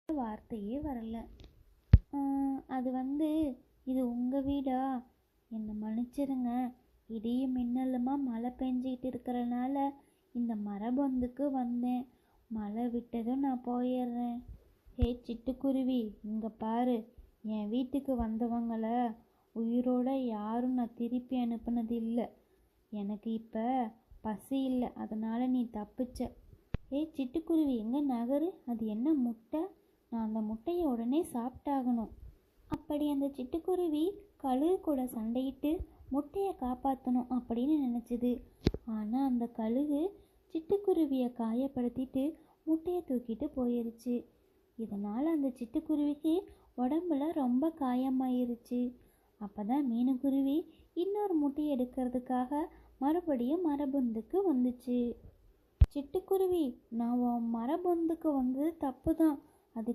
வார்த்தையே வரல. அது வந்து, இது உங்கள் வீடா? என்னை மன்னிச்சிருங்க. இடியும் மின்னலுமா மழை பெஞ்சிக்கிட்டு இருக்கிறனால இந்த மரபொந்துக்கு வந்தேன். மழை விட்டதும் நான் போயிடுறேன். சிட்டுக்குருவி, இங்கே பாரு. என் வீட்டுக்கு வந்தவங்கள உயிரோட யாரும் நான் திருப்பி அனுப்புனது இல்லை. எனக்கு இப்போ பசி இல்லை, அதனால் நீ தப்பிச்ச. சிட்டுக்குருவி, எங்கே நகரு? அது என்ன முட்டை? நான் அந்த முட்டையை உடனே சாப்பிட்டாகணும். அப்படி அந்த சிட்டுக்குருவி கழுகு கூட சண்டையிட்டு முட்டையை காப்பாற்றணும் அப்படின்னு நினச்சிது. ஆனால் அந்த கழுகு சிட்டுக்குருவியை காயப்படுத்திட்டு முட்டையை தூக்கிட்டு போயிருச்சு. இதனால் அந்த சிட்டுக்குருவிக்கு உடம்புல ரொம்ப காயமாயிருச்சு. அப்போ தான் மீனுக்குருவி இன்னொரு முட்டையை எடுக்கிறதுக்காக மறுபடியும் மரபொந்துக்கு வந்துச்சு. சிட்டுக்குருவி, நான் உன் மரபொந்துக்கு வந்தது தப்பு தான்.